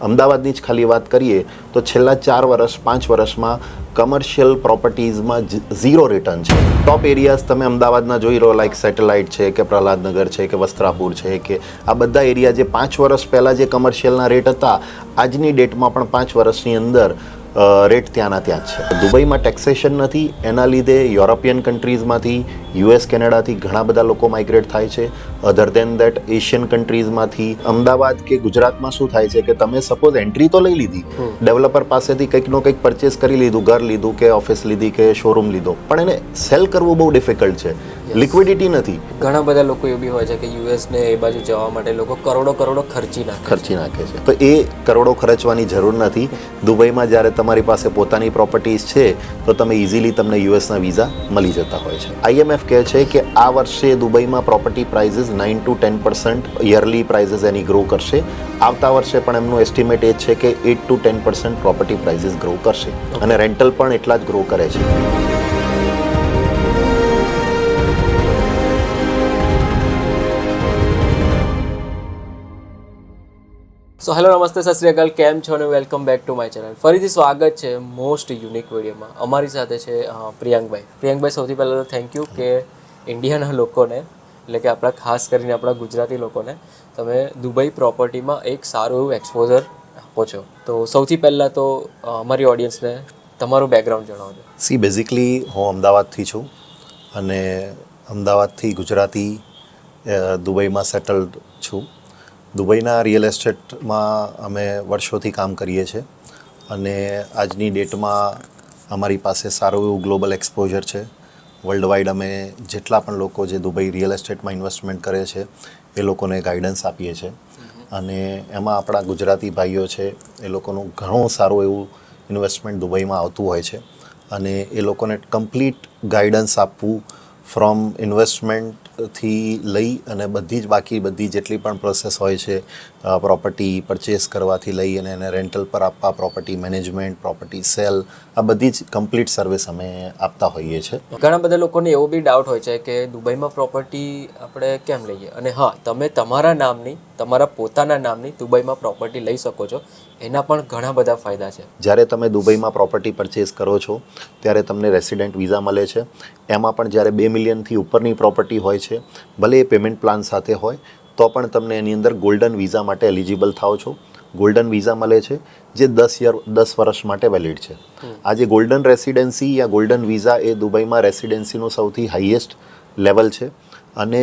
અમદાવાદની જ ખાલી વાત કરીએ તો છેલ્લા 5 વર્ષમાં કમર્શિયલ પ્રોપર્ટીઝમાં ઝીરો રિટર્ન છે. ટોપ એરિયાઝ તમે અમદાવાદના જોઈ રહો, લાઈક સેટેલાઇટ છે કે પ્રહલાદનગર છે કે વસ્ત્રાપુર છે કે આ બધા એરિયા જે 5 વર્ષ પહેલાં જે કમર્શિયલના રેટ હતા, આજની ડેટમાં પણ 5 વર્ષની અંદર રેટ ત્યાંના ત્યાં જ છે. દુબઈમાં ટેક્સેશન નથી, એના લીધે યુરોપિયન કન્ટ્રીઝમાંથી, US કેનેડાથી ઘણા બધા લોકો માઇગ્રેટ થાય છે. અધર દેન દેટ એશિયન કન્ટ્રીઝમાંથી અમદાવાદ કે ગુજરાતમાં શું થાય છે કે તમે સપોઝ એન્ટ્રી તો લઈ લીધી, ડેવલપર પાસેથી કંઈકનો કંઈક પરચેસ કરી લીધું, ઘર લીધું કે ઓફિસ લીધી કે શોરૂમ લીધો, પણ એને સેલ કરવું બહુ ડિફિકલ્ટ છે, લિક્વિડિટી નથી. ઘણા બધા લોકો એ બી હોય છે કે US ને એ બાજુ જવા માટે લોકો કરોડો ખર્ચી નાખે છે. તો એ કરોડો ખર્ચવાની જરૂર નથી. દુબઈમાં જ્યારે તમારી પાસે પોતાની પ્રોપર્ટીઝ છે તો તમે ઇઝીલી તમને યુએસના વિઝા મળી જતા હોય છે. IMF કહે છે કે આ વર્ષે દુબઈમાં property prices 9 to 10% yearly prices any grow કરશે. આવતા વર્ષે પણ એમનું એસ્ટિમેટ એ છે કે 8 to 10% પ્રોપર્ટી પ્રાઇઝીસ ગ્રો કરશે અને રેન્ટલ પણ એટલા જ ગ્રો કરે છે. સો હેલો, નમસ્તે, સત શ્રી અકાલ, કેમ છો અને welcome back to my channel. ફરીથી સ્વાગત છે મોસ્ટ યુનિક વિડીયોમાં. અમારી સાથે છે પ્રિયંકભાઈ. સૌથી પહેલાં તો થેન્ક યુ કે ઇન્ડિયાના લોકોને, એટલે કે આપણા ખાસ કરીને આપણા ગુજરાતી લોકોને તમે દુબઈ પ્રોપર્ટીમાં એક સારું એવું એક્સપોઝર આપો છો. તો સૌથી પહેલાં તો અમારી ઓડિયન્સને તમારું બેકગ્રાઉન્ડ જણાવજો. બેઝિકલી હું અમદાવાદથી છું અને અમદાવાદથી ગુજરાતી દુબઈમાં સેટલડ છું. દુબઈના રિયલ એસ્ટેટમાં અમે વર્ષોથી કામ કરીએ છીએ અને આજની ડેટમાં અમારી પાસે સારું એવું ગ્લોબલ એક્સપોઝર છે. વર્લ્ડ વાઇડ અમે જેટલા પણ લોકો જે દુબઈ રિયલ એસ્ટેટમાં ઇન્વેસ્ટમેન્ટ કરે છે એ લોકોને ગાઈડન્સ આપીએ છીએ અને એમાં આપણા ગુજરાતી ભાઈઓ છે એ લોકોનું ઘણું સારું એવું ઇન્વેસ્ટમેન્ટ દુબઈમાં આવતું હોય છે અને એ લોકોને કમ્પ્લીટ ગાઈડન્સ આપવું ફ્રોમ ઇન્વેસ્ટમેન્ટથી લઈ અને બધી જેટલી પણ પ્રોસેસ હોય છે, પ્રોપર્ટી પરચેસ કરવાથી લઈ અને એને રેન્ટલ પર આપવા, પ્રોપર્ટી મેનેજમેન્ટ, પ્રોપર્ટી સેલ, આ બધી જ કમ્પ્લીટ સર્વિસ અમે આપતા હોઈએ છીએ. ઘણા બધા લોકોને એવો બી ડાઉટ હોય છે કે દુબઈમાં પ્રોપર્ટી આપણે કેમ લઈએ, અને હા, તમે તમારા નામની, તમારા પોતાના નામની દુબઈમાં પ્રોપર્ટી લઈ શકો છો. એના પણ ઘણા બધા ફાયદા છે. જ્યારે તમે દુબઈમાં પ્રોપર્ટી પરચેસ કરો છો ત્યારે તમને રેસિડેન્ટ વિઝા મળે છે. એમાં પણ જ્યારે 2 મિલિયનથી ઉપરની પ્રોપર્ટી હોય છે, ભલે એ પેમેન્ટ પ્લાન સાથે હોય તો પણ તમને એની અંદર ગોલ્ડન વિઝા માટે એલિજિબલ થાઓ છો. ગોલ્ડન વિઝા મળે છે જે 10 વર્ષ માટે વેલિડ છે. આ જે ગોલ્ડન રેસિડેન્સી યા ગોલ્ડન વિઝા એ દુબઈમાં રેસિડેન્સીનું સૌથી હાઈએસ્ટ લેવલ છે અને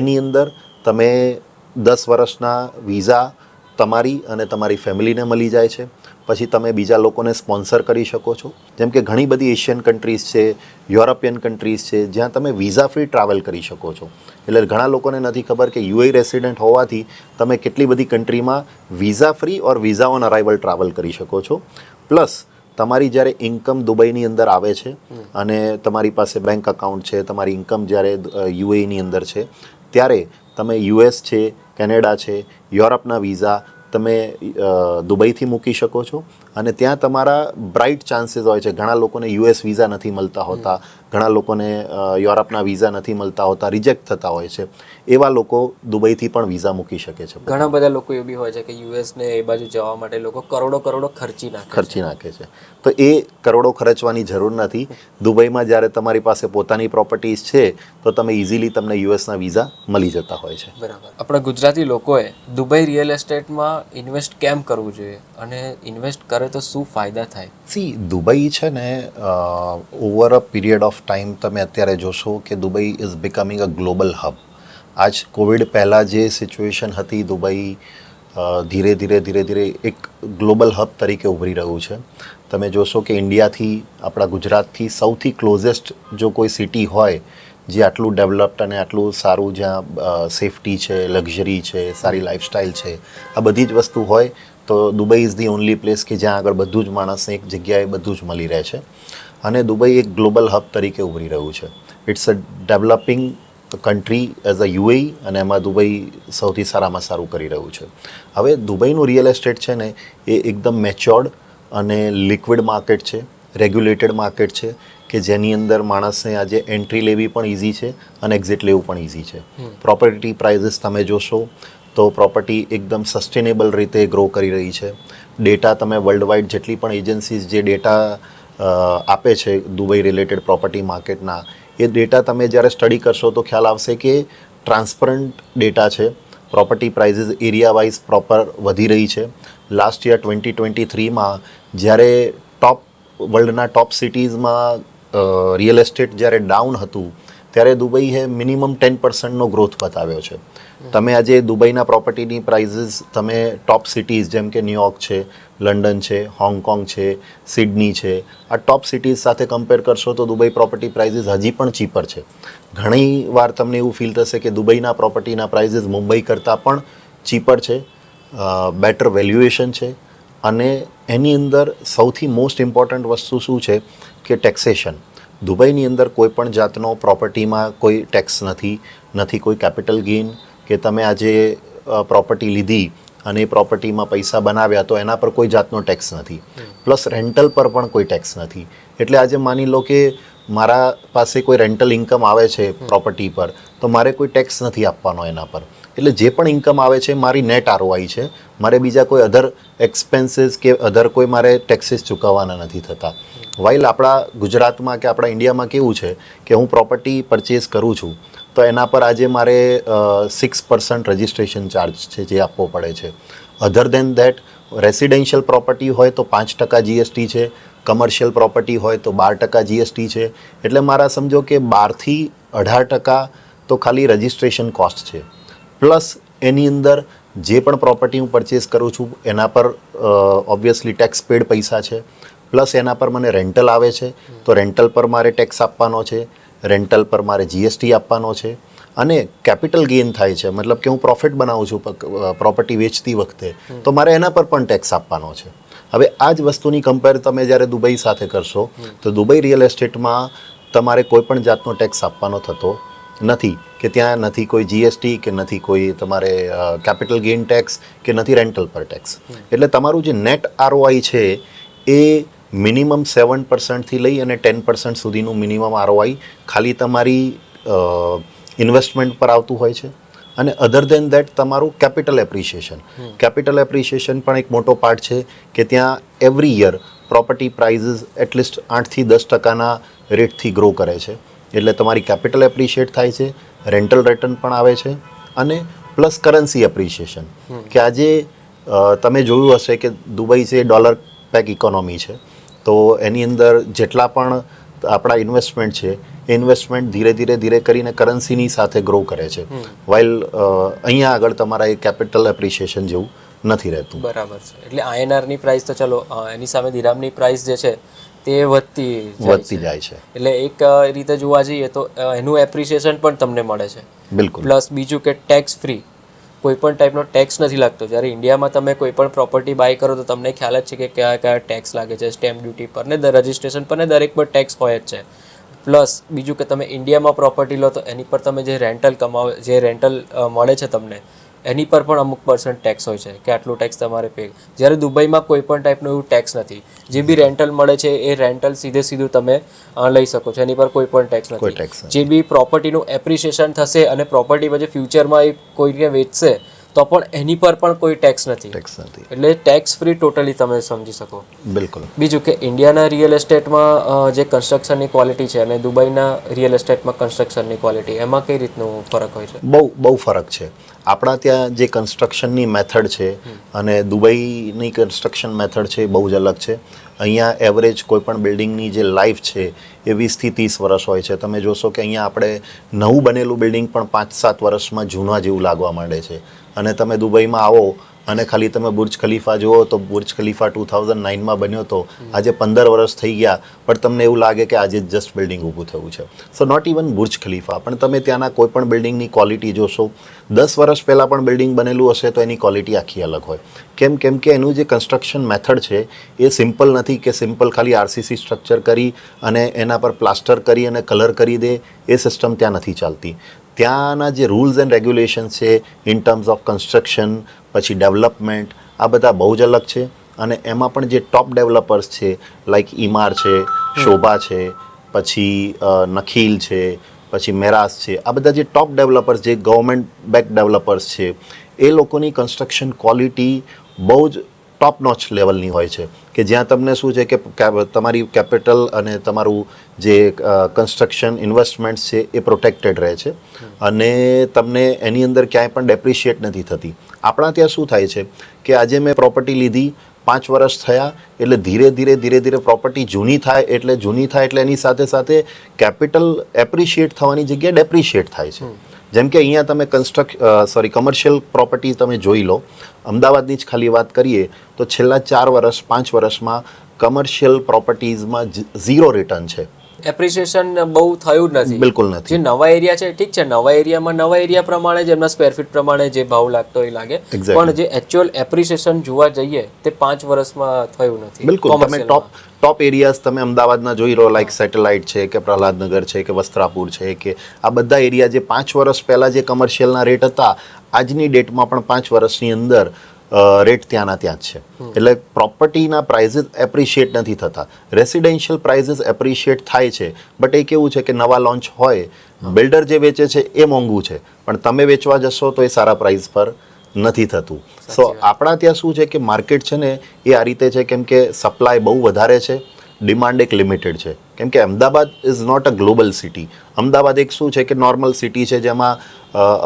એની અંદર તમે 10 વર્ષના વિઝા તમારી અને તમારી ફેમિલીને મળી જાય છે. પછી તમે બીજા લોકોને સ્પોન્સર કરી શકો છો. જેમ કે ઘણી બધી એશિયન કન્ટ્રીઝ છે, યુરોપિયન કન્ટ્રીઝ છે, જ્યાં તમે વિઝા ફ્રી ટ્રાવેલ કરી શકો છો. એટલે ઘણા લોકોને નથી ખબર કે UAE રેસિડેન્ટ હોવાથી તમે કેટલી બધી કન્ટ્રીમાં visa free or visa on arrival travel કરી શકો છો. પ્લસ તમારી જ્યારે ઇન્કમ દુબઈની અંદર આવે છે અને તમારી પાસે બેંક અકાઉન્ટ છે, તમારી ઇન્કમ જ્યારે UAEની અંદર છે, ત્યારે તમે US છે, કેનેડા છે, યુરોપના વિઝા તમે દુબઈથી મૂકી શકો છો અને ત્યાં તમારા બ્રાઇટ ચાન્સીસ હોય છે. ઘણા લોકોને US વિઝા નથી મળતા હોતા, ઘણા લોકોને યુરોપના વિઝા નથી મળતા હોતા, રિજેક્ટ થતા હોય છે. એવા લોકો દુબઈથી પણ વિઝા મૂકી શકે છે. ઘણા બધા લોકો એ બી હોય છે કે US ને એ બાજુ જવા માટે લોકો કરોડો ખર્ચી નાખે છે. તો એ કરોડો ખર્ચવાની જરૂર નથી. દુબઈમાં જ્યારે તમારી પાસે પોતાની પ્રોપર્ટીઝ છે તો તમે ઇઝીલી તમને યુએસના વિઝા મળી જતા હોય છે. બરાબર. આપણા ગુજરાતી લોકોએ દુબઈ રિયલ એસ્ટેટમાં ઇન્વેસ્ટ કેમ કરવું જોઈએ અને ઇન્વેસ્ટ કરે તો શું ફાયદા થાય? દુબઈ છે ને over a period of time તમે અત્યારે જોશો કે Dubai is becoming a global hub. આજ કોવિડ પહેલાં જે સિચ્યુએશન હતી, દુબઈ ધીરે ધીરે એક ગ્લોબલ હબ તરીકે ઉભરી રહ્યું છે. તમે જોશો કે ઇન્ડિયાથી, આપણા ગુજરાતથી સૌથી ક્લોઝેસ્ટ જો કોઈ સિટી હોય જે આટલું ડેવલપ્ડ અને આટલું સારું, જ્યાં સેફટી છે, લક્ઝરી છે, સારી લાઈફસ્ટાઈલ છે, આ બધી જ વસ્તુ હોય તો Dubai is the only place કે જ્યાં આગળ બધું જ માણસને એક જગ્યાએ બધું જ મળી રહે છે અને દુબઈ એક ગ્લોબલ હબ તરીકે ઉભરી રહ્યું છે. It's a developing country as a UAE અને એમાં દુબઈ સૌથી સારામાં સારું કરી રહ્યું છે. હવે દુબઈનું રિયલ એસ્ટેટ છે ને એ એકદમ મેચ્યોર્ડ અને લિક્વિડ માર્કેટ છે, રેગ્યુલેટેડ માર્કેટ છે કે જેની અંદર માણસને આજે એન્ટ્રી લેવી પણ ઇઝી છે અને એક્ઝિટ લેવું પણ ઇઝી છે. પ્રોપર્ટી પ્રાઇઝીસ તમે જોશો તો પ્રોપર્ટી એકદમ સસ્ટેનેબલ રીતે ગ્રો કરી રહી છે. ડેટા તમે વર્લ્ડ વાઇડ જેટલી પણ એજન્સીઝ જે ડેટા આપે છે દુબઈ રિલેટેડ પ્રોપર્ટી માર્કેટના, એ ડેટા તમે જ્યારે સ્ટડી કરશો તો ખ્યાલ આવશે કે ટ્રાન્સપરન્ટ ડેટા છે. Property prices area wise proper વધી રહી છે. લાસ્ટ યર 2023માં જ્યારે વર્લ્ડના ટોપ સિટીઝમાં રિયલ એસ્ટેટ જ્યારે ડાઉન હતું ત્યારે દુબઈએ મિનિમમ 10%નો ગ્રોથ બતાવ્યો છે. તમે આજે દુબઈના પ્રોપર્ટીની પ્રાઇઝીસ તમે ટોપ સિટીઝ જેમ કે ન્યુયોર્ક છે, લંડન છે, હોંગકોંગ છે, સિડની છે, આ ટોપ સિટીઝ સાથે કમ્પેર કરશો તો દુબઈ પ્રોપર્ટી પ્રાઇઝીસ હજી પણ ચીપર છે. ઘણી વાર તમને એવું ફીલ થશે કે દુબઈના પ્રોપર્ટીના પ્રાઇઝીસ મુંબઈ કરતાં પણ ચીપર છે, બેટર વેલ્યુએશન છે. અને એની અંદર સૌથી મોસ્ટ ઇમ્પોર્ટન્ટ વસ્તુ શું છે કે ટેક્સેશન. દુબઈની અંદર કોઈ પણ જાતનો પ્રોપર્ટીમાં કોઈ ટેક્સ નથી કોઈ કેપિટલ ગેઇન કે તમે આજે પ્રોપર્ટી લીધી અને એ પ્રોપર્ટીમાં પૈસા બનાવ્યા તો એના પર કોઈ જાતનો ટેક્સ નથી. પ્લસ રેન્ટલ પર પણ કોઈ ટેક્સ નથી. એટલે આજે માની લો કે મારા પાસે કોઈ રેન્ટલ ઇન્કમ આવે છે પ્રોપર્ટી પર, તો મારે કોઈ ટેક્સ નથી આપવાનો એના પર. એટલે જે પણ ઇન્કમ આવે છે મારી નેટ ROI છે. મારે બીજા કોઈ અધર એક્સપેન્સીસ કે અધર કોઈ મારે ટેક્સીસ ચૂકવવાના નથી થતા. વાઇલ આપણા ગુજરાતમાં કે આપણા ઇન્ડિયામાં કેવું છે કે હું પ્રોપર્ટી પરચેસ કરું છું તો એના પર આજે મારે 6% રજિસ્ટ્રેશન ચાર્જ છે જે આપવો પડે છે. અધર દેન દેટ રેસિડેન્શિયલ પ્રોપર્ટી હોય તો 5% GST છે, કમર્શિયલ પ્રોપર્ટી હોય તો 12% GST છે. એટલે મારા સમજો કે 12થી 18% તો ખાલી રજિસ્ટ્રેશન કોસ્ટ છે. પ્લસ એની અંદર જે પણ પ્રોપર્ટી હું પરચેસ કરું છું એના પર ઓબ્વિયસલી ટેક્સ પેડ પૈસા છે. પ્લસ એના પર મને રેન્ટલ આવે છે તો રેન્ટલ પર મારે ટેક્સ આપવાનો છે, રેન્ટલ પર મારે GST આપવાનો છે. અને કેપિટલ ગેઇન થાય છે, મતલબ કે હું પ્રોફિટ બનાવું છું પ્રોપર્ટી વેચતી વખતે તો મારે એના પર પણ ટેક્સ આપવાનો છે. હવે આ જ વસ્તુની કમ્પેર તમે જ્યારે દુબઈ સાથે કરશો તો દુબઈ રિયલ એસ્ટેટમાં તમારે કોઈ પણ જાતનો ટેક્સ આપવાનો થતો નથી કે ત્યાં નથી કોઈ GST કે નથી કોઈ તમારે કેપિટલ ગેઇન ટેક્સ કે નથી રેન્ટલ પર ટેક્સ. એટલે તમારું જે નેટ ROI છે એ મિનિમમ 7%થી લઈ અને 10% સુધીનું મિનિમમ ROI ખાલી તમારી ઇન્વેસ્ટમેન્ટ પર આવતું હોય છે. અને અધર દેન દેટ તમારું કેપિટલ એપ્રિશિએશન પણ એક મોટો પાર્ટ છે કે ત્યાં every year property prices at least 8થી 10%ના રેટથી ગ્રો કરે છે. એટલે તમારી કેપિટલ એપ્રિશિએટ થાય છે, રેન્ટલ રિટર્ન પણ આવે છે અને પ્લસ કરન્સી એપ્રિશિએશન. કે આજે તમે જોયું હશે કે દુબઈ છે ડોલર પેક ઇકોનોમી છે, તો એની અંદર જેટલા પણ આપણા ઇન્વેસ્ટમેન્ટ છે એ ઇન્વેસ્ટમેન્ટ ધીરે કરીને કરન્સીની સાથે ગ્રો કરે છે. વાઇલ અહીંયા આગળ તમારા એ કેપિટલ એપ્રિશિએશન જેવું નથી રહેતું. બરાબર છે. એટલે INRની પ્રાઇસ તો ચલો એની સામે દિરામની પ્રાઇસ જે છે તે વધતી જાય છે. એટલે એક રીતે જોવા જઈએ તો એનું એપ્રિશિએશન પણ તમને મળે છે. બિલકુલ. પ્લસ બીજું કે ટેક્સ ફ્રી, કોઈ પણ ટાઈપનો ટેક્સ નથી લાગતો. જ્યારે ઇન્ડિયામાં તમે કોઈ પણ પ્રોપર્ટી બાય કરો તો તમને ખ્યાલ જ છે કે કયા ટેક્સ લાગે છે, સ્ટેમ્પ ડ્યુટી પર ને રજિસ્ટ્રેશન પર ને દરેક પર ટેક્સ હોય જ છે. પ્લસ બીજું કે તમે ઇન્ડિયામાં પ્રોપર્ટી લો તો એની પર તમે જે રેન્ટલ મળે છે તમને એની પર પણ અમુક % ટેક્સ હોય છે કે આટલું ટેક્સ તમારે પે. જ્યારે દુબઈમાં કોઈ પણ ટાઈપનું એવું ટેક્સ નથી. જે બી રેન્ટલ મળે છે એ રેન્ટલ સીધું તમે લઈ શકો છો, એની પર કોઈ પણ ટેક્સ નથી. જે બી પ્રોપર્ટીનું એપ્રિશિએશન થશે અને પ્રોપર્ટી પછી ફ્યુચરમાં એ કોઈને વેચશે તો પણ એની પર પણ કોઈ ટેક્સ નથી. એટલે ટેક્સ ફ્રી ટોટલી તમે સમજી શકો. બિલકુલ. બીજું કે ઇન્ડિયાના રિયલ એસ્ટેટમાં જે કન્સ્ટ્રક્શનની ક્વોલિટી છે અને દુબઈના રિયલ એસ્ટેટમાં કન્સ્ટ્રક્શનની ક્વોલિટી એમાં કઈ રીતનું ફરક હોય છે? બહુ ફરક છે. આપણા ત્યાં જે કન્સ્ટ્રક્શનની મેથડ છે અને દુબઈની કન્સ્ટ્રક્શન મેથડ છે એ બહુ જ અલગ છે. અહીંયા એવરેજ કોઈ પણ બિલ્ડિંગની જે લાઈફ છે એ 20થી 30 વર્ષ હોય છે. તમે જોશો કે અહીંયા આપણે નવું બનેલું બિલ્ડિંગ પણ 5-7 વર્ષમાં જૂના જેવું લાગવા માંડે છે. અને તમે દુબઈમાં આવો અને ખાલી તમે બુર્જ ખલીફા જુઓ તો બુર્જ ખલીફા 2009માં બન્યો હતો, આજે 15 વર્ષ થઈ ગયા પણ તમને એવું લાગે કે આજે જસ્ટ બિલ્ડિંગ ઊભું થયું છે. સો નોટ ઇવન બુર્જ ખલીફા પણ તમે ત્યાંના કોઈ પણ બિલ્ડિંગની ક્વોલિટી જોશો, 10 વર્ષ પહેલાં પણ બિલ્ડિંગ બનેલું હશે તો એની ક્વોલિટી આખી અલગ હોય. કેમ કે એનું જે કન્સ્ટ્રક્શન મેથડ છે એ સિમ્પલ નથી કે સિમ્પલ ખાલી RCC સ્ટ્રક્ચર કરી અને એના પર પ્લાસ્ટર કરી અને કલર કરી દે, એ સિસ્ટમ ત્યાં નથી ચાલતી. ત્યાંના જે રૂલ્સ એન્ડ રેગ્યુલેશન્સ છે ઇન ટર્મ્સ ઓફ કન્સ્ટ્રક્શન, પછી ડેવલપમેન્ટ, આ બધા બહુ જ અલગ છે. અને એમાં પણ જે ટોપ ડેવલપર્સ છે લાઈક ઈમાર છે, શોભા છે, પછી નખીલ છે, પછી મેરાસ છે, આ બધા જે ટોપ ડેવલપર્સ જે ગવર્મેન્ટ બેક ડેવલપર્સ છે એ લોકોની કન્સ્ટ્રક્શન ક્વોલિટી બહુ જ ટોપ નોચ લેવલની હોય છે, કે જ્યાં તમને શું છે કે તમારી કેપિટલ અને તમારું જે કન્સ્ટ્રક્શન ઇન્વેસ્ટમેન્ટ્સ છે એ પ્રોટેક્ટેડ રહે છે અને તમને એની અંદર ક્યાંય પણ ડેપ્રિશિએટ નથી થતી. આપણા ત્યાં શું થાય છે કે આજે મેં પ્રોપર્ટી લીધી, 5 વર્ષ થયા એટલે ધીરે ધીરે પ્રોપર્ટી જૂની થાય એટલે એની સાથે કેપિટલ એપ્રિશિએટ થવાની જગ્યાએ ડેપ્રિશિએટ થાય છે. જેમ કે અહીંયા તમે કમર્શિયલ પ્રોપર્ટી તમે જોઈ લો, અમદાવાદની જ ખાલી વાત કરીએ તો છેલ્લા 5 વર્ષમાં કમર્શિયલ પ્રોપર્ટીઝમાં 0 રિટર્ન છે. એપ્રિસિએશન બહુ થયું જ નથી. બિલકુલ નથી. જે નવા એરિયા છે ઠીક છે, નવા એરિયામાં નવા એરિયા પ્રમાણે જ એમના સ્ક્વેર ફીટ પ્રમાણે જે ભાવ લાગતો હોય લાગે, પણ જે એકચ્યુઅલ એપ્રિસિએશન જોવા જઈએ તે 5 વર્ષમાં થયું નથી. બિલકુલ. તમે ટોપ એરિયાઝ તમે અમદાવાદના જોઈ લો, લાઈક સેટેલાઇટ છે કે પ્રહલાદનગર છે કે વસ્ત્રાપુર છે કે આ બધા એરિયા જે 5 વર્ષ પહેલાં જે કમર્શિયલના રેટ હતા, આજની ડેટમાં પણ 5 વર્ષની અંદર રેટ ત્યાંના ત્યાં જ છે. એટલે પ્રોપર્ટીના પ્રાઇઝીસ એપ્રિશિએટ નથી થતા. રેસિડેન્શિયલ પ્રાઇઝીસ એપ્રિશિએટ થાય છે, બટ એ કેવું છે કે નવા લોન્ચ હોય, બિલ્ડર જે વેચે છે એ મોંઘું છે, પણ તમે વેચવા જશો તો એ સારા પ્રાઇસ પર નથી થતું. સો આપણા ત્યાં શું છે કે માર્કેટ છે ને એ આ રીતે છે, કેમ કે સપ્લાય બહુ વધારે છે, ડિમાન્ડ એક લિમિટેડ છે. કેમ કે Ahmedabad is not a global city. Ahmedabad એક શું છે કે નોર્મલ સિટી છે, જેમાં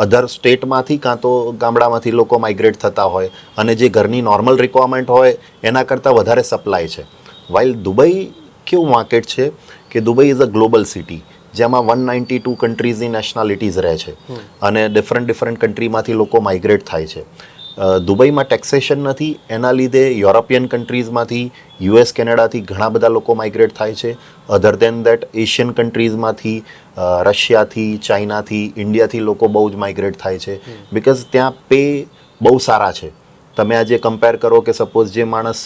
અધર સ્ટેટમાંથી કાં તો ગામડામાંથી લોકો માઇગ્રેટ થતા હોય અને જે ઘરની નોર્મલ રિક્વાયરમેન્ટ હોય એના કરતાં વધારે સપ્લાય છે. વાઇલ દુબઈ કેવું માર્કેટ છે કે Dubai is a global city, જેમાં 192 કન્ટ્રીઝની નેશનાલિટીઝ રહે છે અને ડિફરન્ટ કન્ટ્રીમાંથી લોકો માઇગ્રેટ થાય છે. દુબઈમાં ટેક્સેશન નથી, એના લીધે યુરોપિયન કન્ટ્રીઝમાંથી, US કેનેડાથી ઘણા બધા લોકો માઇગ્રેટ થાય છે. અધર દેન દેટ એશિયન કન્ટ્રીઝમાંથી, રશિયાથી, ચાઇનાથી, ઇન્ડિયાથી લોકો બહુ જ માઇગ્રેટ થાય છે, બિકોઝ ત્યાં પે બહુ સારા છે. તમે આજે કમ્પેર કરો કે સપોઝ જે માણસ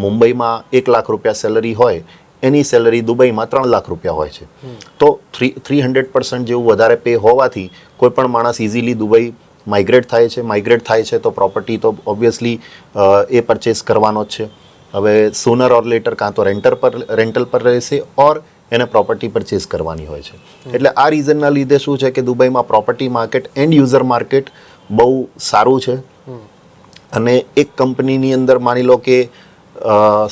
મુંબઈમાં 1 લાખ રૂપિયા સેલરી હોય, એની સેલરી દુબઈમાં 3 લાખ રૂપિયા હોય છે. તો 300% જેવું વધારે પે હોવાથી કોઈ પણ માણસ ઇઝીલી દુબઈ માઇગ્રેટ થાય છે તો પ્રોપર્ટી તો ઓબ્વિયસલી એ પરચેસ કરવાનો જ છે. હવે સુનર ઓર લેટર કાં તો રેન્ટલ પર રહેશે ઓર એને પ્રોપર્ટી પરચેસ કરવાની હોય છે. એટલે આ રીઝનના લીધે શું છે કે દુબઈમાં property market and user market બહુ સારું છે. અને એક કંપનીની અંદર માની લો કે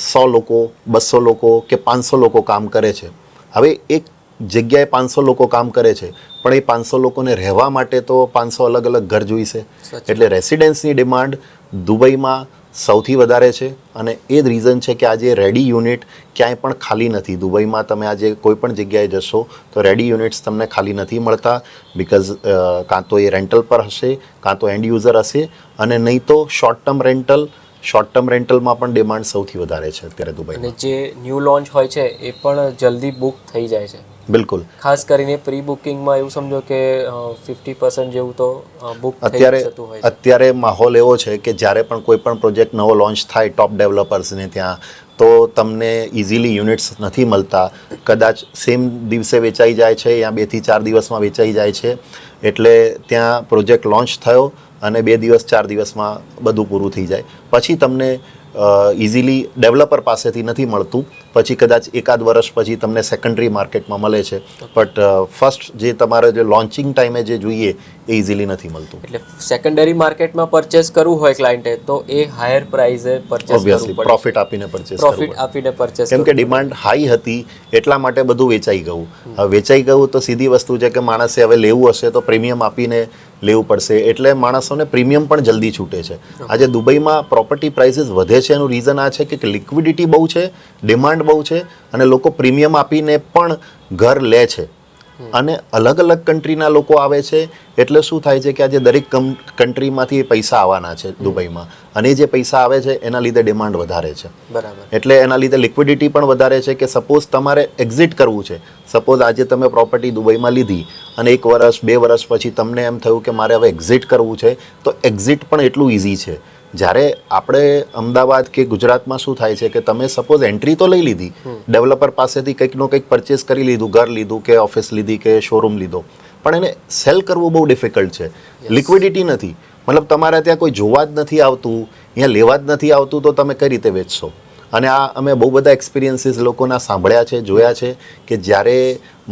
100 લોકો, 200 લોકો કે 500 લોકો કામ કરે છે. હવે એક જગ્યાએ 500 લોકો કામ કરે છે, પણ એ 500 લોકોને રહેવા માટે તો 500 અલગ અલગ ઘર જોઈશે. એટલે રેસિડેન્સની ડિમાન્ડ દુબઈમાં સૌથી વધારે છે અને એ જ રીઝન છે કે આજે રેડી યુનિટ ક્યાંય પણ ખાલી નથી. દુબઈમાં તમે આજે કોઈ પણ જગ્યાએ જશો તો રેડી યુનિટ્સ તમને ખાલી નથી મળતા, બિકોઝ કાં તો એ રેન્ટલ પર હશે, કાં તો એન્ડ યુઝર હશે, અને નહીં તો શોર્ટ ટર્મ રેન્ટલમાં પણ ડિમાન્ડ સૌથી વધારે છે અત્યારે દુબઈમાં. અને જે ન્યૂ લોન્ચ હોય છે એ પણ જલ્દી બુક થઈ જાય છે. બિલકુલ. ખાસ કરીને પ્રી બુકિંગમાં એવું સમજો કે 50% જેવું તો બુક થઈ જતું હોય છે. અત્યારે માહોલ એવો છે કે જ્યારે પણ કોઈ પણ પ્રોજેક્ટ નવો લોન્ચ થાય ટોપ ડેવલપર્સને ત્યાં, તો તમને ઇઝીલી યુનિટ્સ નથી મળતા. કદાચ સેમ દિવસે વેચાઈ જાય છે યા 2 થી 4 દિવસમાં વેચાઈ જાય છે. એટલે ત્યાં પ્રોજેક્ટ લોન્ચ થયો અને 2 દિવસ 4 દિવસમાં બધું પૂરું થઈ જાય. પછી તમને ઇઝીલી ડેવલપર પાસેથી નથી મળતું, પછી કદાચ 1-2 વર્ષ પછી તમને સેકન્ડરી માર્કેટમાં મળે છે, બટ ફર્સ્ટ જે તમારે જે લોન્ચિંગ ટાઈમે જે જોઈએ એ ઇઝીલી નથી મળતું. એટલે સેકન્ડરી માર્કેટમાં પરચેસ કરવું હોય ક્લાયન્ટે તો એ હાયર પ્રાઇસે પરચેસ ઓબ્વિયસલી પ્રોફિટ આપીને પરચેસ કેમ કે ડિમાન્ડ હાઈ હતી એટલા માટે બધું વેચાઈ ગયું. હવે વેચાઈ ગયું તો સીધી વસ્તુ છે કે માણસે હવે લેવું હશે તો પ્રીમિયમ આપીને લેવું પડશે, એટલે માણસોને પ્રીમિયમ પણ જલ્દી છૂટે છે. આજે દુબઈમાં પ્રોપર્ટી પ્રાઇસીસ વધે છે એનું રીઝન આ છે કે લિક્વિડિટી બહુ છે, ડિમાન્ડ બહુ છે અને લોકો પ્રીમિયમ આપીને પણ ઘર લે છે. અને અલગ અલગ કન્ટ્રીના લોકો આવે છે, એટલે શું થાય છે કે આજે દરેક કન્ટ્રીમાંથી પૈસા આવવાના છે દુબઈમાં, અને જે પૈસા આવે છે એના લીધે ડિમાન્ડ વધારે છે. બરાબર. એટલે એના લીધે લિક્વિડિટી પણ વધારે છે કે સપોઝ તમારે એક્ઝિટ કરવું છે, સપોઝ આજે તમે પ્રોપર્ટી દુબઈમાં લીધી અને 1 વર્ષ 2 વર્ષ પછી તમને એમ થયું કે મારે હવે એક્ઝિટ કરવું છે, તો એક્ઝિટ પણ એટલું ઇઝી છે. જ્યારે આપણે અમદાવાદ કે ગુજરાતમાં શું થાય છે કે તમે સપોઝ એન્ટ્રી તો લઈ લીધી, ડેવલપર પાસેથી કંઈકનો કંઈક પરચેસ કરી લીધું, ઘર લીધું કે ઓફિસ લીધી કે શોરૂમ લીધો, પણ એને સેલ કરવું બહુ ડિફિકલ્ટ છે. લિક્વિડિટી નથી, મતલબ તમારે ત્યાં કોઈ જોવા જ નથી આવતું, અહીંયા લેવા જ નથી આવતું, તો તમે કઈ રીતે વેચશો? અને આ અમે બહુ બધા એક્સપિરિયન્સીસ લોકોના સાંભળ્યા છે, જોયા છે કે જ્યારે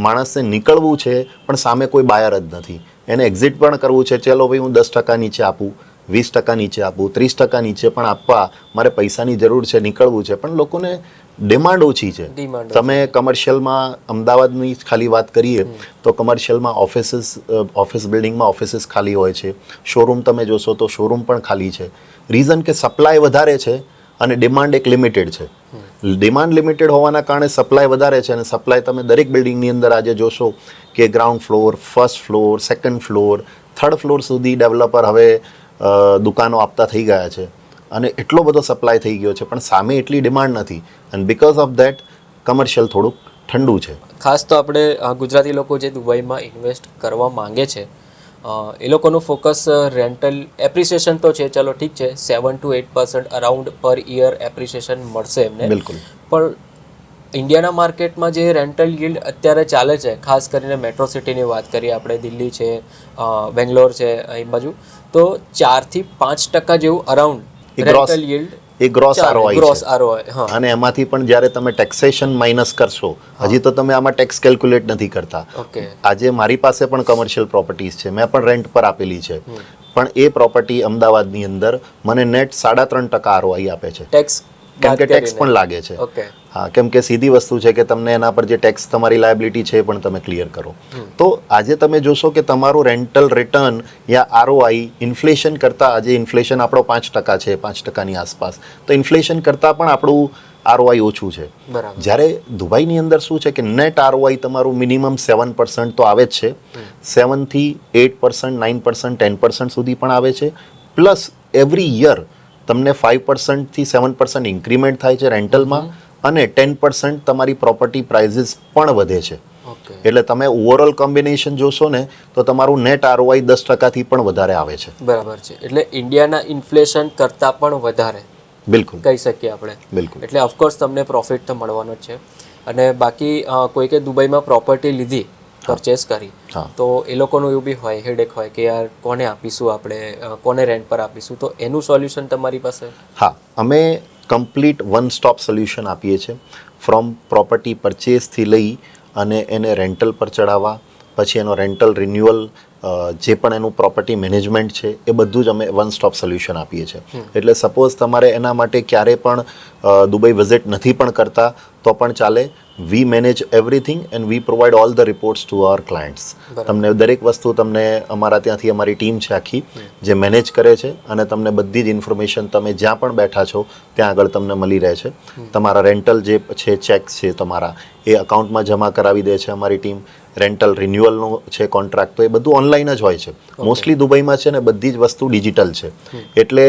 માણસને નીકળવું છે પણ સામે કોઈ બાયર જ નથી, એને એક્ઝિટ પણ કરવું છે, ચલો ભાઈ હું 10% નીચે આપું, 20% નીચે આપું, 30% નીચે પણ આપવા મારે પૈસાની જરૂર છે, નીકળવું છે, પણ લોકોને ડિમાન્ડ ઓછી છે. Demand તમે કમર્શિયલમાં અમદાવાદની જ ખાલી વાત કરીએ તો કમર્શિયલમાં ઓફિસ બિલ્ડિંગમાં ઓફિસીસ ખાલી હોય છે, શોરૂમ તમે જોશો તો શોરૂમ પણ ખાલી છે. રીઝન કે સપ્લાય વધારે છે અને ડિમાન્ડ એક લિમિટેડ છે. ડિમાન્ડ લિમિટેડ હોવાના કારણે સપ્લાય વધારે છે, અને સપ્લાય તમે દરેક બિલ્ડિંગની અંદર આજે જોશો કે ground floor, first floor, second floor, third floor સુધી ડેવલપર હવે દુકાનો આપતા થઈ ગયા છે, અને એટલો બધો સપ્લાય થઈ ગયો છે, પણ સામે એટલી ડિમાન્ડ નથી, અને બિકોઝ ઓફ ધેટ કમર્શિયલ થોડુંક ઠંડુ છે. ખાસ તો આપણે ગુજરાતી લોકો જે દુબઈમાં ઇન્વેસ્ટ કરવા માંગે છે એ લોકોનું ફોકસ રેન્ટલ એપ્રિસિએશન તો છે, ચલો ઠીક છે, 7 to 8% અરાઉન્ડ પર યર એપ્રિસિએશન મળશે એમને. બિલકુલ. પણ ઇન્ડિયાના માર્કેટમાં જે રેન્ટલ yield અત્યારે ચાલે છે, ખાસ કરીને મેટ્રો સિટીની વાત કરીએ આપણે, દિલ્હી છે, બેંગ્લોર છે, એ બાજુ, તો 4 થી 5% જેવું અરાઉન્ડ રેન્ટલ yield એ ગ્રોસ આરઓઆઈ ગ્રોસ છે. આરઓઆઈ. હા, અને એમાંથી પણ જ્યારે તમે ટેક્સેશન માઇનસ કરશો, હજી તો તમે આમાં ટેક્સ કેલ્ક્યુલેટ નથી કરતા. ઓકે. આજે મારી પાસે પણ કમર્શિયલ પ્રોપર્ટીઝ છે, મેં પણ રેન્ટ પર આપેલી છે, પણ એ પ્રોપર્ટી અમદાવાદની અંદર મને નેટ 3.5% આરઓઆઈ આપે છે, ટેક્સ કેમ કે ટેક્સ પણ લાગે છે. ઓકે. હા, કેમ કે સીધી વસ્તુ છે કે તમને એના પર જે ટેક્સ તમારી લાયબિલિટી છે એ પણ તમે ક્લિયર કરો. તો આજે તમે જોશો કે તમારું રેન્ટલ રિટર્ન યા આરઓઆઈ ઇન્ફ્લેશન કરતાં, આજે ઇન્ફ્લેશન આપણો 5% છે, 5%ની આસપાસ, તો ઇન્ફ્લેશન કરતાં પણ આપણું આરઓઆઈ ઓછું છે. બરાબર. જ્યારે દુબઈની અંદર શું છે કે નેટ આરઓઆઈ તમારું મિનિમમ 7% તો આવે જ છે, 7 થી 8%, 9%, 10% સુધી પણ આવે છે, પ્લસ એવરી યર તમને 5% થી 7% ઇન્ક્રીમેન્ટ થાય છે રેન્ટલમાં, અને 10% તમારી પ્રોપર્ટી પ્રાઇઝીસ પણ વધે છે. ઓકે. એટલે તમે ઓવરઓલ કોમ્બિનેશન જોશો ને તો તમારું નેટ આરઓઆઈ 10%થી પણ વધારે આવે છે. બરાબર છે. એટલે ઇન્ડિયાના ઇન્ફ્લેશન કરતાં પણ વધારે બિલકુલ કહી શકીએ આપણે. બિલકુલ. એટલે ઓફકોર્સ તમને પ્રોફિટ તો મળવાનો જ છે. અને બાકી કોઈકે દુબઈમાં પ્રોપર્ટી લીધી, પરચેસ કરી, હા. તો એ લોકોનું એવું બી હોય, હેડેક હોય કે યાર કોને આપીશું આપણે, કોને રેન્ટ પર આપીશું, તો એનું સોલ્યુશન તમારી પાસે? હા, અમે કમ્પ્લીટ વન સ્ટોપ સોલ્યુશન આપીએ છીએ, ફ્રોમ પ્રોપર્ટી પરચેસથી લઈ અને એને રેન્ટલ પર ચડાવવા, પછી એનો રેન્ટલ રિન્યુઅલ, જે પણ એનું પ્રોપર્ટી મેનેજમેન્ટ છે એ બધું જ અમે વન સ્ટોપ સોલ્યુશન આપીએ છીએ. એટલે સપોઝ તમારે એના માટે ક્યારે પણ દુબઈ વિઝિટ નથી પણ કરતા તો પણ ચાલે. We manage everything and we provide all the reports to our clients. તમને દરેક વસ્તુ તમને અમારા ત્યાંથી અમારી ટીમ છે આખી જે મેનેજ કરે છે, અને તમને બધી જ ઇન્ફોર્મેશન તમે જ્યાં પણ બેઠા છો ત્યાં આગળ તમને મળી રહે છે. તમારા રેન્ટલ જે છે ચેક્સ છે તમારા એ અકાઉન્ટમાં જમા કરાવી દે છે અમારી ટીમ. રેન્ટલ રિન્યુઅલનો છે કોન્ટ્રાક્ટ, તો એ બધું ઓનલાઈન જ હોય છે. મોસ્ટલી દુબઈમાં છે ને બધી જ વસ્તુ ડિજિટલ છે, એટલે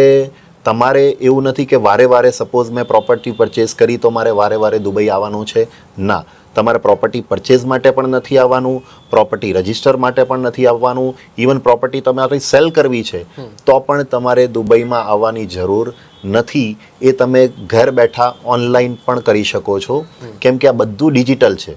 તમારે એવું નથી કે વારે વારે સપોઝ મેં પ્રોપર્ટી પરચેસ કરી તો મારે વારે વારે દુબઈ આવવાનું છે. ના, તમારે પ્રોપર્ટી પરચેઝ માટે પણ નથી આવવાનું, પ્રોપર્ટી રજિસ્ટર માટે પણ નથી આવવાનું, ઇવન પ્રોપર્ટી તમારે સેલ કરવી છે તો પણ તમારે દુબઈમાં આવવાની જરૂર નથી. એ તમે ઘર બેઠા ઓનલાઈન પણ કરી શકો છો, કેમ કે આ બધું ડિજિટલ છે.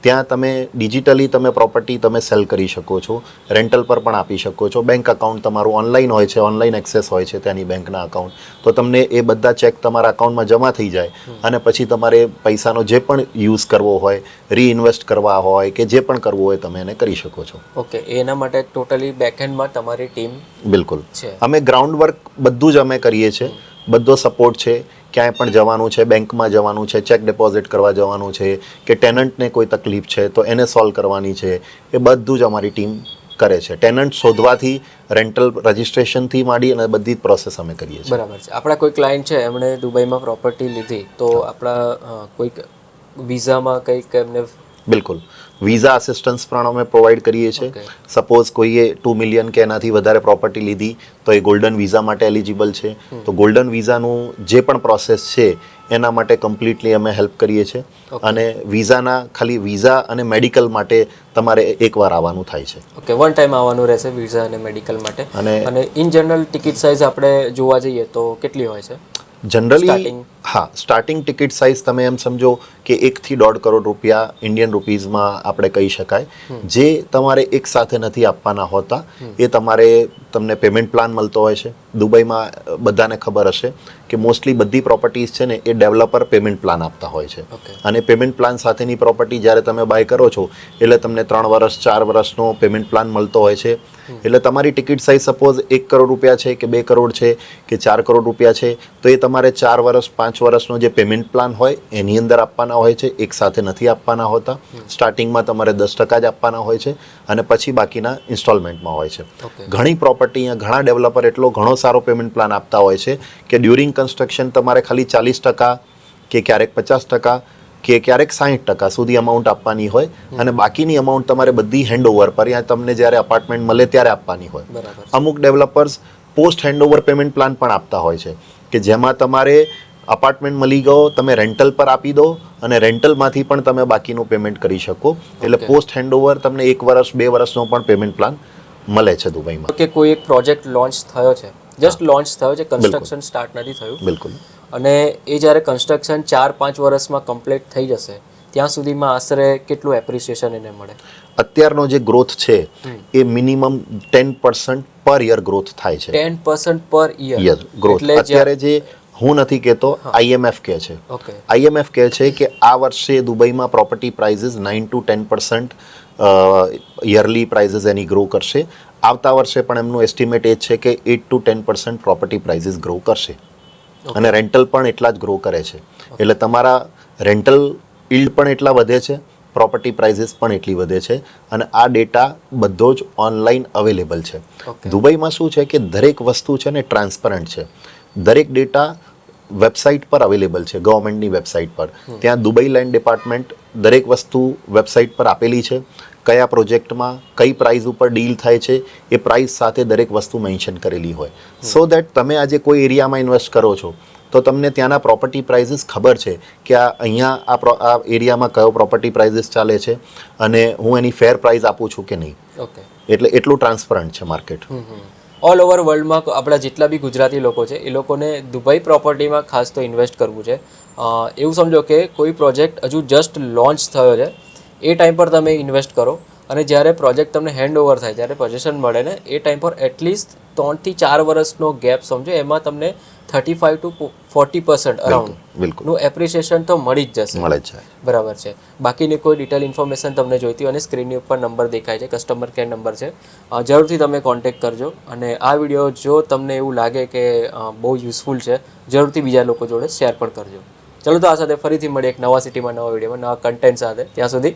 ત્યાં તમે ડિજિટલી તમે પ્રોપર્ટી તમે સેલ કરી શકો છો, રેન્ટલ પર પણ આપી શકો છો. બેંક અકાઉન્ટ તમારું ઓનલાઈન હોય છે, ઓનલાઈન એક્સેસ હોય છે ત્યાંની બેંકના અકાઉન્ટ, તો તમને એ બધા ચેક તમારા અકાઉન્ટમાં જમા થઈ જાય, અને પછી તમારે પૈસાનો જે પણ યુઝ કરવો હોય, રીઇન્વેસ્ટ કરવા હોય કે જે પણ કરવું હોય તમે એને કરી શકો છો. ઓકે. એના માટે ટોટલી બેકએન્ડમાં તમારી ટીમ બિલકુલ છે. અમે ગ્રાઉન્ડ વર્ક બધું જ અમે કરીએ છીએ, બધો સપોર્ટ છે. ક્યાંય પણ જવાનું છે, બેંકમાં જવાનું છે, ચેક ડિપોઝિટ કરવા જવાનું છે, કે ટેનન્ટને કોઈ તકલીફ છે તો એને સોલ્વ કરવાની છે, એ બધું જ અમારી ટીમ કરે છે. ટેનન્ટ શોધવાથી રેન્ટલ રજિસ્ટ્રેશનથી માંડી અને બધી જ પ્રોસેસ અમે કરીએ છીએ. બરાબર છે. આપણા કોઈ ક્લાયન્ટ છે, એમણે દુબઈમાં પ્રોપર્ટી લીધી, તો આપણા કોઈક વિઝામાં કંઈક એમને? બિલકુલ, વિઝા અસિસ્ટન્સ પણ અમે પ્રોવાઈડ કરીએ છીએ. Okay. સપોઝ કોઈએ 2 મિલિયન કે એનાથી વધારે પ્રોપર્ટી લીધી તો એ ગોલ્ડન વિઝા માટે એલિજિબલ છે, તો ગોલ્ડન વિઝાનું જે પણ પ્રોસેસ છે એના માટે કમ્પ્લીટલી અમે હેલ્પ કરીએ છીએ. અને વિઝાના ખાલી વિઝા અને મેડિકલ માટે તમારે એકવાર આવવાનું થાય છે. ઓકે, વન ટાઈમ આવવાનું રહેશે વિઝા અને મેડિકલ માટે. અને ઇન જનરલ ટિકિટ સાઇઝ આપણે જોવા જઈએ તો કેટલી હોય છે જનરલી? starting? હા, સ્ટાર્ટિંગ ટિકિટ સાઇઝ તમે એમ સમજો કે 1 થી 1.5 કરોડ રૂપિયા ઇન્ડિયન રૂપીઝમાં આપણે કહી શકાય, જે તમારે એક સાથે નથી આપવાના હોતા. એ તમને પેમેન્ટ પ્લાન મળતો હોય છે. દુબઈમાં બધાને ખબર હશે કે મોસ્ટલી બધી પ્રોપર્ટીઝ છે ને એ ડેવલપર પેમેન્ટ પ્લાન આપતા હોય છે. ઓકે. અને પેમેન્ટ પ્લાન સાથેની પ્રોપર્ટી જ્યારે તમે બાય કરો છો એટલે તમને 3 વર્ષ 4 વર્ષનો પેમેન્ટ પ્લાન મળતો હોય છે. એટલે તમારી ટિકિટ સાઇઝ સપોઝ 1 કરોડ રૂપિયા છે કે 2 કરોડ છે કે 4 કરોડ રૂપિયા છે, તો એ તમારે 4 વર્ષ 5 વર્ષનો જે પેમેન્ટ પ્લાન હોય એની અંદર આપવાના હોય છે, એક સાથે નથી આપવાના હોતા. સ્ટાર્ટિંગમાં તમારે 10% જ આપવાના હોય છે અને પછી બાકીના ઇન્સ્ટોલમેન્ટમાં હોય છે. ઓકે. ઘણી પ્રોપર્ટી ઘણા ડેવલપર એટલો ઘણો સારો પેમેન્ટ પ્લાન આપતા હોય છે કે ડ્યુરિંગ કન્સ્ટ્રક્શન તમારે ખાલી 40% કે ક્યારેક 50% કે ક્યારેક 60% સુધી અમાઉન્ટ આપવાની હોય અને બાકીની અમાઉન્ટ તમારે બધી હેન્ડઓવર પર યા તમને જ્યારે અપાર્ટમેન્ટ મળે ત્યારે આપવાની હોય. બરાબર. અમુક developers post handover payment plan પણ આપતા હોય છે કે જેમાં તમારે અપાર્ટમેન્ટ મળી ગયો, તમે રેન્ટલ પર આપી દો અને રેન્ટલમાંથી પણ તમે બાકીનું પેમેન્ટ કરી શકો. એટલે Okay. પોસ્ટ હેન્ડઓવર તમને 1 વર્ષ 2 વર્ષનો પણ પેમેન્ટ પ્લાન મળે છે દુબઈમાં. કે કોઈ એક પ્રોજેક્ટ લોન્ચ થયો છે, જસ્ટ લોન્ચ થયો છે, કન્સ્ટ્રક્શન સ્ટાર્ટ નથી થયું, બિલકુલ. અને એ જ્યારે કન્સ્ટ્રક્શન 4-5 વર્ષમાં કમ્પ્લીટ થઈ જશે ત્યાં સુધીમાં આશરે કેટલું એપ્રિસિએશન એને મળે? અત્યારનો જે ગ્રોથ છે એ મિનિમમ 10% પર યર ગ્રોથ થાય છે. 10% પર યર યર ગ્રોથ. અત્યારે જે હું નથી કહેતો, IMF કહે છે. ઓકે. IMF કહે છે કે આ વર્ષે દુબઈમાં property prices 9 to 10% yearly prices any grow કરશે. આવતા વર્ષે પણ એમનું એસ્ટિમેટ એ છે કે 8 to 10% પ્રોપર્ટી પ્રાઇઝીસ ગ્રો કરશે. અને રેન્ટલ પણ એટલા જ ગ્રો કરે છે. એટલે તમારા રેન્ટલ ઈલ્ડ પણ એટલા વધે છે, પ્રોપર્ટી પ્રાઇઝીસ પણ એટલી વધે છે. અને આ ડેટા બધો જ ઓનલાઈન અવેલેબલ છે. ઓકે. દુબઈમાં શું છે કે દરેક વસ્તુ છે ને ટ્રાન્સપરન્ટ છે. દરેક ડેટા વેબસાઇટ પર અવેલેબલ છે, ગવર્મેન્ટની વેબસાઇટ પર. ત્યાં દુબઈ લેન્ડ ડિપાર્ટમેન્ટ દરેક વસ્તુ વેબસાઇટ પર આપેલી છે. કયા પ્રોજેક્ટમાં કઈ પ્રાઇઝ ઉપર ડીલ થાય છે એ પ્રાઇઝ સાથે દરેક વસ્તુ મેન્શન કરેલી હોય. સો દેટ તમે આજે કોઈ એરિયામાં ઇન્વેસ્ટ કરો છો તો તમને ત્યાંના પ્રોપર્ટી પ્રાઇઝીસ ખબર છે કે અહીંયા આ એરિયામાં કયો પ્રોપર્ટી પ્રાઇઝીસ ચાલે છે અને હું એની ફેર પ્રાઇઝ આપું છું કે નહીં. ઓકે. એટલે એટલું ટ્રાન્સપરન્ટ છે માર્કેટ. ઓલ ઓવર વર્લ્ડમાં આપણા જેટલા બી ગુજરાતી લોકો છે એ લોકોને દુબઈ પ્રોપર્ટીમાં ખાસ તો ઇન્વેસ્ટ કરવું છે. એવું સમજો કે કોઈ પ્રોજેક્ટ હજુ જસ્ટ લોન્ચ થયો છે, એ ટાઈમ પર તમે ઇન્વેસ્ટ કરો અને જ્યારે પ્રોજેક્ટ તમને હેન્ડ ઓવર થાય, જ્યારે પોઝિશન મળે ને એ ટાઈમ પર એટલીસ્ટ 3 થી 4 વર્ષનો ગેપ સમજો, એમાં તમને 35 to 40% અરાઉન્ડ બિલકુલ નું એપ્રિસિએશન તો મળી જ જશે. મળે છે. બરાબર છે. બાકીની કોઈ ડિટેલ ઇન્ફોર્મેશન તમને જોઈતી હોય અને સ્ક્રીનની ઉપર નંબર દેખાય છે, કસ્ટમર કેર નંબર છે, જરૂરથી તમે કોન્ટેક્ટ કરજો. અને આ વિડીયો જો તમને એવું લાગે કે બહુ યુઝફુલ છે, જરૂરથી બીજા લોકો જોડે શેર પણ કરજો. ચલો, તો આ સાથે ફરીથી મળીએ એક નવા સિટીમાં નવા વિડીયોમાં નવા કન્ટેન્ટ સાથે. ત્યાં સુધી